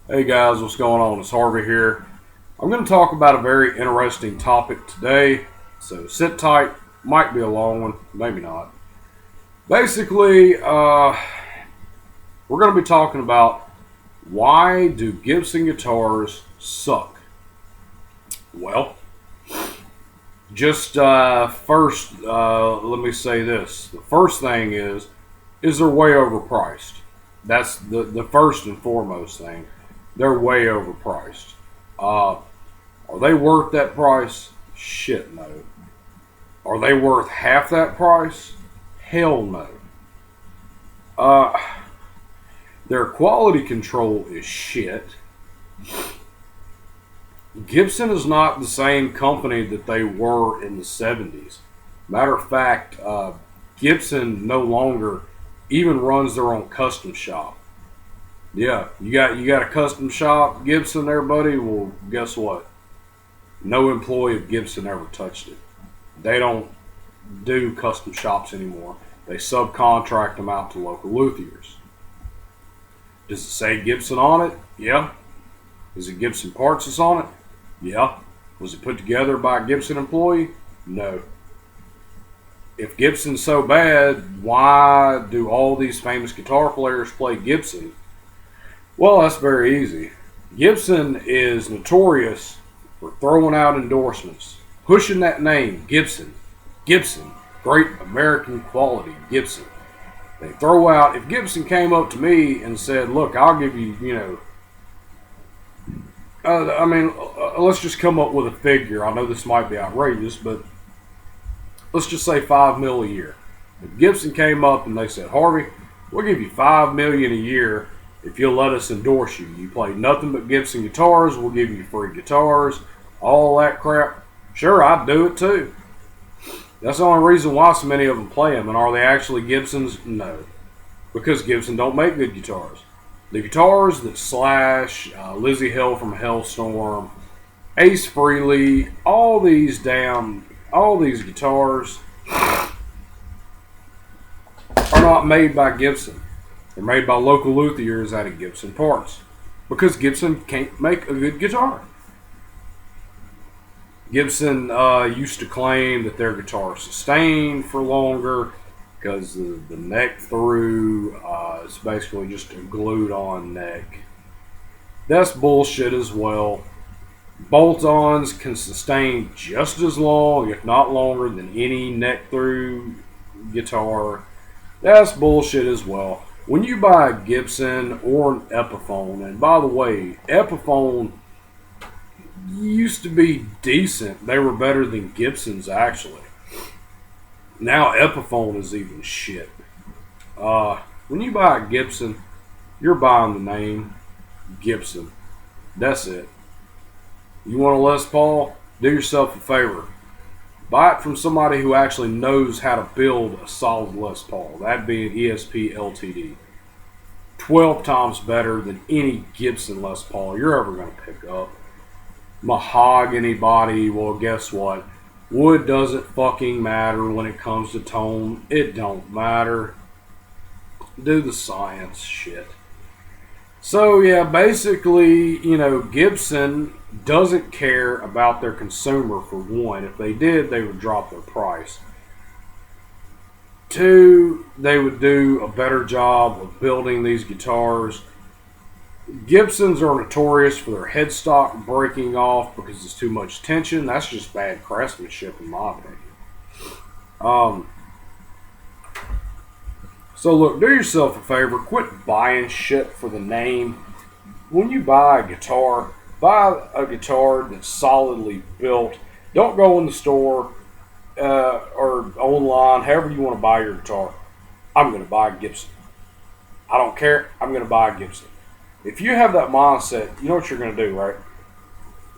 Hey guys, what's going on? It's Harvey here. I'm going to talk about a very interesting topic today, so sit tight. Might be a long one, maybe not. Basically, we're going to be talking about why do Gibson guitars suck? Well, just first, let me say this. The first thing is they're way overpriced. That's the first and foremost thing. They're way overpriced. Uh, Are they worth that price? Shit, no. Are they worth half that price? Hell no. Uh, their quality control is shit. Gibson is not the same company that they were in the 70s. Matter of fact, Gibson no longer even runs their own custom shop. Yeah, you got a custom shop, Gibson there, buddy? Well, guess what? No employee of Gibson ever touched it. They don't do custom shops anymore. They subcontract them out to local luthiers. Does it say Gibson on it? Yeah. Is it Gibson parts that's on it? Yeah. Was it put together by a Gibson employee? No. If Gibson's so bad, why do all these famous guitar players play Gibson? Well, that's very easy. Gibson is notorious for throwing out endorsements, pushing that name, Gibson. Gibson, great American quality, Gibson. They throw out, if Gibson came up to me and said, look, I'll give you, let's just come up with a figure. I know this might be outrageous, but let's just say $5 million a year. If Gibson came up and they said, Harvey, we'll give you $5 million a year if you'll let us endorse you. You play nothing but Gibson guitars, we'll give you free guitars, all that crap. Sure, I'd do it too. That's the only reason why so many of them play them. And are they actually Gibsons? No. Because Gibson don't make good guitars. The guitars that Slash, Lizzie Hill from Hellstorm, Ace Frehley, all these guitars are not made by Gibson. They're made by local luthiers out of Gibson parts. Because Gibson can't make a good guitar. Gibson used to claim that their guitars sustain for longer because the neck through is basically just a glued on neck. That's bullshit as well. Bolt-ons can sustain just as long, if not longer, than any neck through guitar. That's bullshit as well. When you buy a Gibson or an Epiphone, and by the way, Epiphone used to be decent. They were better than Gibson's actually. Now Epiphone is even shit. When you buy a Gibson, you're buying the name Gibson. That's it. You want a Les Paul? Do yourself a favor. Buy it from somebody who actually knows how to build a solid Les Paul. That being ESP LTD. 12 times better than any Gibson Les Paul you're ever going to pick up. Mahogany body, well, guess what? Wood doesn't fucking matter when it comes to tone. It don't matter. Do the science shit. So, yeah, basically, Gibson doesn't care about their consumer, for one. If they did, they would drop their price. Two, they would do a better job of building these guitars. Gibsons are notorious for their headstock breaking off because it's too much tension. That's just bad craftsmanship, in my opinion. So look, do yourself a favor. Quit buying shit for the name. When you buy a guitar that's solidly built. Don't go in the store or online, however you want to buy your guitar. I'm going to buy a Gibson. I don't care. I'm going to buy a Gibson. If you have that mindset, you know what you're going to do, right?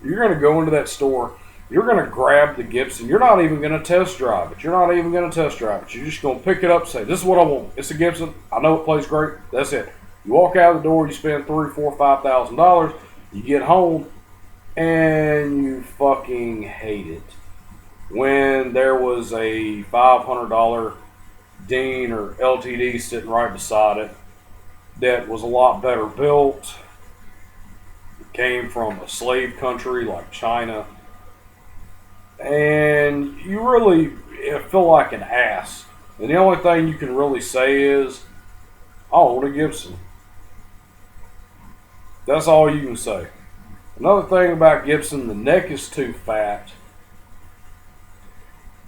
You're going to go into that store. You're going to grab the Gibson. You're not even going to test drive it. You're just going to pick it up and say, this is what I want. It's a Gibson. I know it plays great. That's it. You walk out the door, you spend $3,000, $4,000, $5,000. You get home, and you fucking hate it. When there was a $500 Dean or LTD sitting right beside it, that was a lot better built, came from a slave country like China, and you really feel like an ass. And the only thing you can really say is, I want a Gibson. That's all you can say. Another thing about Gibson, the neck is too fat.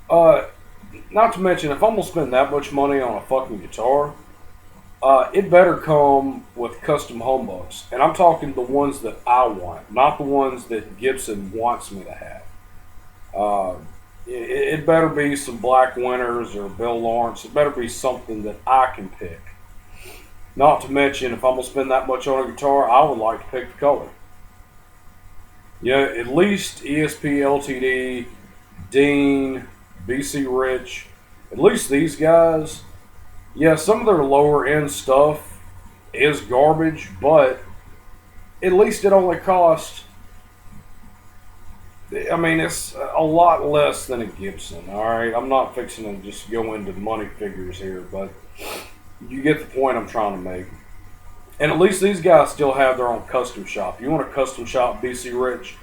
Not to mention, if I'm gonna spend that much money on a fucking guitar, it better come with custom humbucks. And I'm talking the ones that I want, not the ones that Gibson wants me to have. It better be some Black Winters or Bill Lawrence. It better be something that I can pick. Not to mention, if I'm going to spend that much on a guitar, I would like to pick the color. Yeah, at least ESP LTD, Dean, BC Rich, at least these guys, yeah, some of their lower end stuff is garbage, but at least it only costs, I mean, it's a lot less than a Gibson, alright? I'm not fixing to just go into money figures here, but you get the point I'm trying to make. And at least these guys still have their own custom shop. You want a custom shop BC Rich?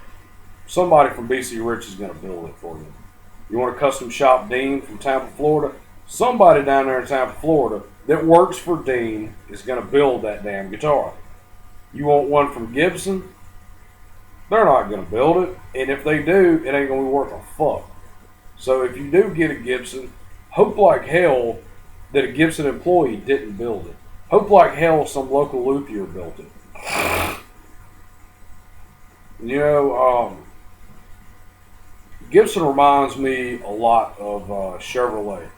Somebody from BC Rich is going to build it for you. You want a custom shop Dean from Tampa, Florida? Somebody down there in Tampa, Florida that works for Dean is going to build that damn guitar. You want one from Gibson? They're not going to build it. And if they do, it ain't going to be worth a fuck. So if you do get a Gibson, hope like hell that a Gibson employee didn't build it. Hope like hell some local luthier built it. You know, Gibson reminds me a lot of Chevrolet.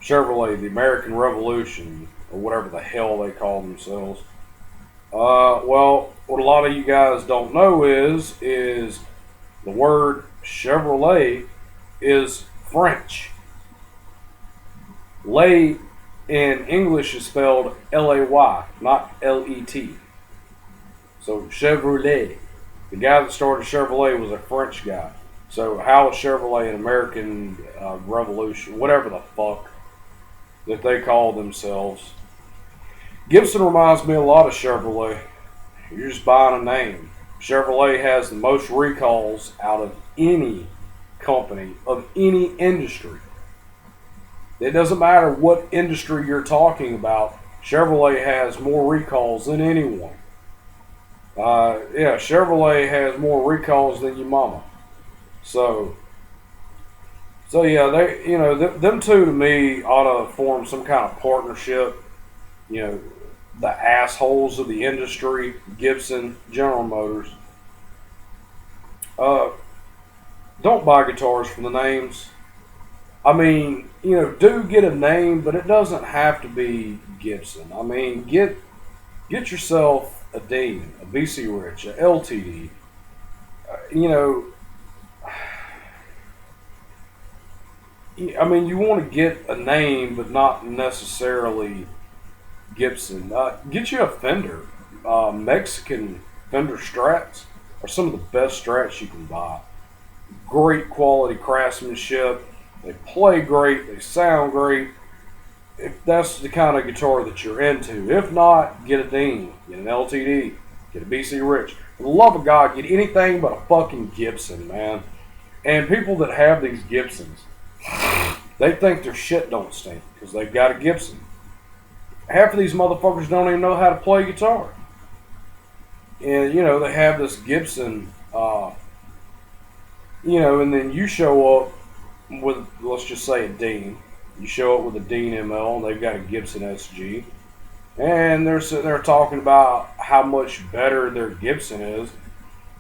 Chevrolet, the American Revolution, or whatever the hell they call themselves. Well, what a lot of you guys don't know is the word Chevrolet is French. Lay in English is spelled L-A-Y, not L-E-T. So Chevrolet. The guy that started Chevrolet was a French guy. So how is Chevrolet an American Revolution, whatever the fuck that they call themselves? Gibson reminds me a lot of Chevrolet. You're just buying a name. Chevrolet has the most recalls out of any company of any industry. It doesn't matter what industry you're talking about. Chevrolet has more recalls than anyone. Yeah, Chevrolet has more recalls than your mama. So yeah, they, you know, them two to me ought to form some kind of partnership. You know, the assholes of the industry, Gibson, General Motors. Don't buy guitars for the names. I mean, you know, do get a name, but it doesn't have to be Gibson. I mean, get yourself a Dean, a BC Rich, a LTD. You know, I mean, you want to get a name, but not necessarily Gibson. Get you a Fender. Mexican Fender Strats are some of the best Strats you can buy. Great quality craftsmanship. They play great. They sound great. If that's the kind of guitar that you're into. If not, get a Dean. Get an LTD. Get a BC Rich. For the love of God, get anything but a fucking Gibson, man. And people that have these Gibsons, they think their shit don't stink because they've got a Gibson. Half of these motherfuckers don't even know how to play guitar. And, you know, they have this Gibson, you know, and then you show up with, let's just say, a Dean. You show up with a Dean ML, and they've got a Gibson SG. And they're sitting there talking about how much better their Gibson is.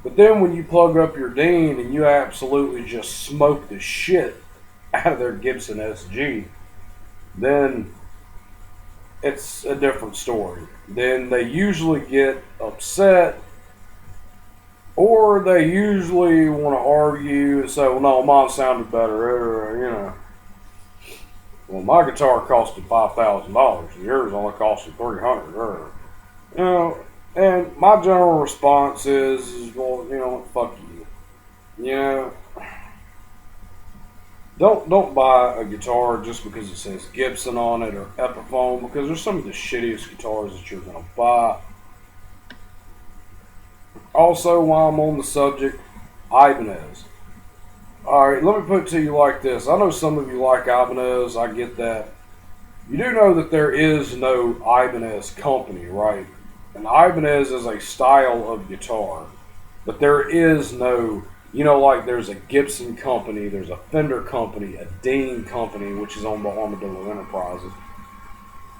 But then when you plug up your Dean and you absolutely just smoke the shit out of their Gibson SG, then it's a different story. Then they usually get upset, or they usually want to argue and say, well, no, mine sounded better, you know. Well, my guitar costed $5,000. Yours only costed $300. You know, and my general response is, well, you know, fuck you. You know, don't buy a guitar just because it says Gibson on it or Epiphone, because they're some of the shittiest guitars that you're gonna buy. Also, while I'm on the subject, Ibanez. Alright, let me put it to you like this. I know some of you like Ibanez, I get that. You do know that there is no Ibanez company, right? An Ibanez is a style of guitar. But there is no, like there's a Gibson company, there's a Fender company, a Dean company, which is owned by Armadillo Enterprises.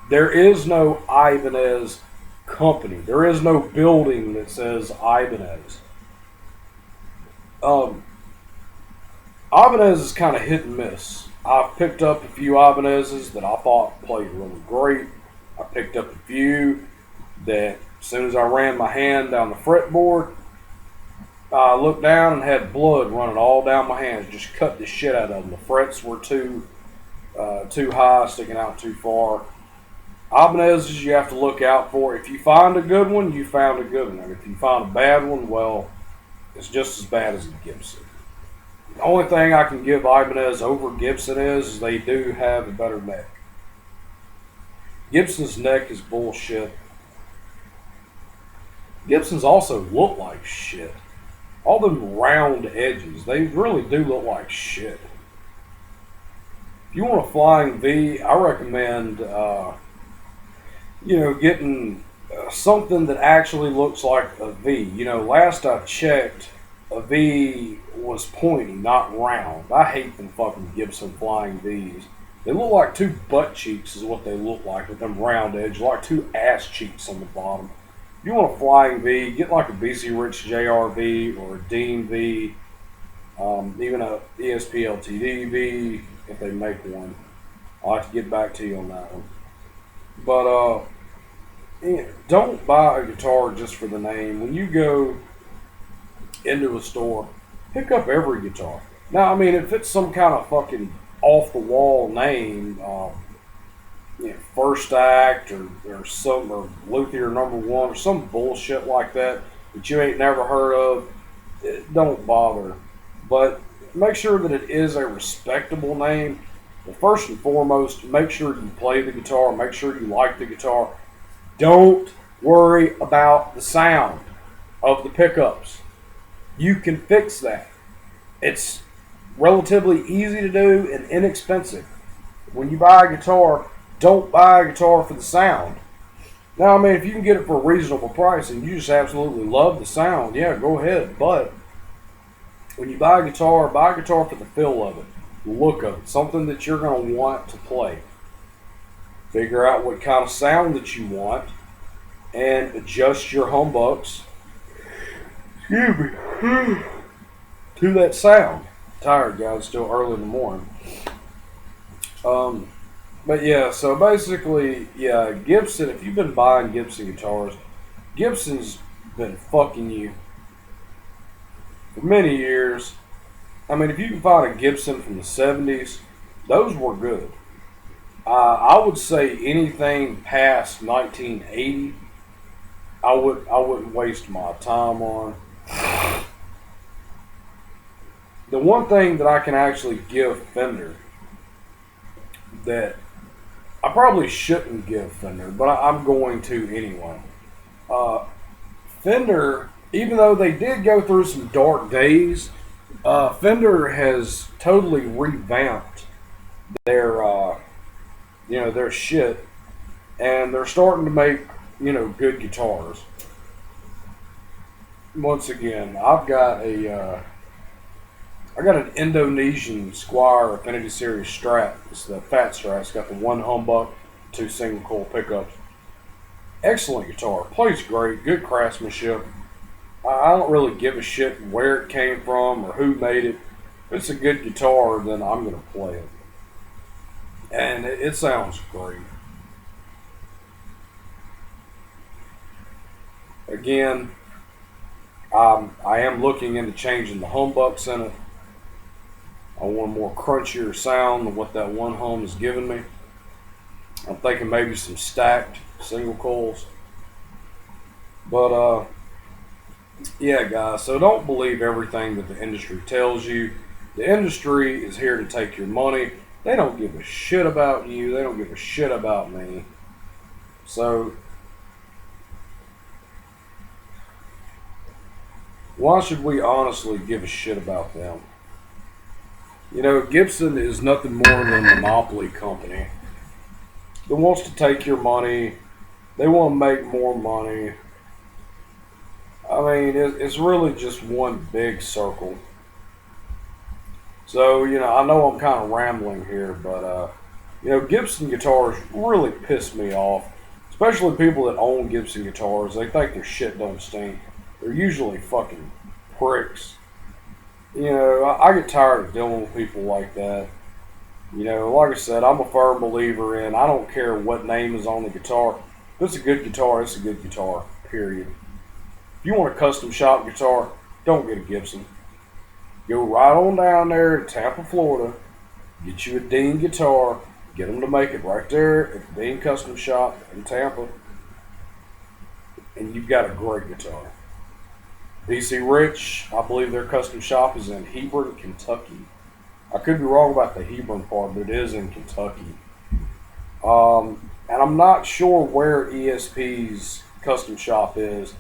There is no Ibanez company. There is no building that says Ibanez. Um, Ibanez is kind of hit and miss. I've picked up a few Ibanezes that I thought played really great. I picked up a few that as soon as I ran my hand down the fretboard, I looked down and had blood running all down my hands. Just cut the shit out of them. The frets were too high, sticking out too far. Ibanezes you have to look out for. If you find a good one, you found a good one. And if you find a bad one, well, it's just as bad as the Gibson. The only thing I can give Ibanez over Gibson is they do have a better neck. Gibson's neck is bullshit. Gibsons also look like shit. All them round edges, they really do look like shit. If you want a flying V, I recommend, getting something that actually looks like a V. Last I checked, a V was pointy, not round. I hate them fucking Gibson flying Vs. They look like two butt cheeks is what they look like with them round edges, like two ass cheeks on the bottom. If you want a flying V, get like a BC Rich JRV or a Dean V, even a ESP LTD V if they make one. I'll have to get back to you on that one. But don't buy a guitar just for the name. When you go into a store, pick up every guitar. Now, I mean, if it's some kind of fucking off-the-wall name, First Act or Luthier Number One or some bullshit like that you ain't never heard of, don't bother. But make sure that it is a respectable name. But first and foremost, make sure you play the guitar. Make sure you like the guitar. Don't worry about the sound of the pickups. You can fix that. It's relatively easy to do and inexpensive. When you buy a guitar, don't buy a guitar for the sound. Now, I mean, if you can get it for a reasonable price and you just absolutely love the sound, yeah, go ahead. But when you buy a guitar for the feel of it, the look of it, something that you're going to want to play. Figure out what kind of sound that you want and adjust your humbucks to that sound. I'm tired, guys, still early in the morning. But yeah, so basically, yeah, Gibson, if you've been buying Gibson guitars, Gibson's been fucking you for many years. I mean, if you can find a Gibson from the 70s, those were good. I would say anything past 1980, I wouldn't waste my time on. The one thing that I can actually give Fender that I probably shouldn't give Fender, but I'm going to anyway. Fender, even though they did go through some dark days, Fender has totally revamped their their shit, and they're starting to make good guitars. Once again, I got an Indonesian Squier Affinity Series Strat. It's the fat Strat. It's got the one humbuck, two single coil pickups. Excellent guitar. Plays great. Good craftsmanship. I don't really give a shit where it came from or who made it. If it's a good guitar, then I'm going to play it. And it sounds great. Again, I am looking into changing the humbucks in it. I want a more crunchier sound than what that one hum is giving me. I'm thinking maybe some stacked single coils. But yeah, guys, so don't believe everything that the industry tells you. The industry is here to take your money. They don't give a shit about you. They don't give a shit about me. So Why should we honestly give a shit about them? You know, Gibson is nothing more than a monopoly company that wants to take your money. They want to make more money. I mean, it's really just one big circle. So, you know, I know I'm kind of rambling here, but, you know, Gibson guitars really piss me off. Especially people that own Gibson guitars. They think their shit don't stink. They're usually fucking pricks. You know, I get tired of dealing with people like that. You know, like I said, I'm a firm believer in I don't care what name is on the guitar. If it's a good guitar, it's a good guitar, period. If you want a custom shop guitar, don't get a Gibson. Go right on down there to Tampa, Florida, get you a Dean guitar, get them to make it right there at the Dean Custom Shop in Tampa, and you've got a great guitar. PC Rich, I believe their custom shop is in Hebron, Kentucky. I could be wrong about the Hebron part, but it is in Kentucky. And I'm not sure where ESP's custom shop is.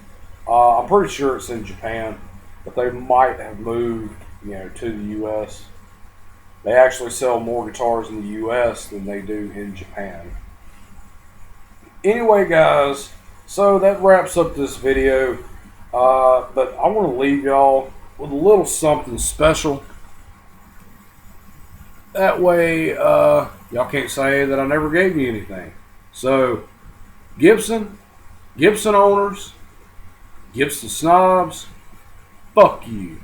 I'm pretty sure it's in Japan, but they might have moved, you know, to the U.S. They actually sell more guitars in the U.S. than they do in Japan. Anyway, guys, so that wraps up this video. But I want to leave y'all with a little something special. That way, y'all can't say that I never gave you anything. So, Gibson owners, Gibson snobs, fuck you.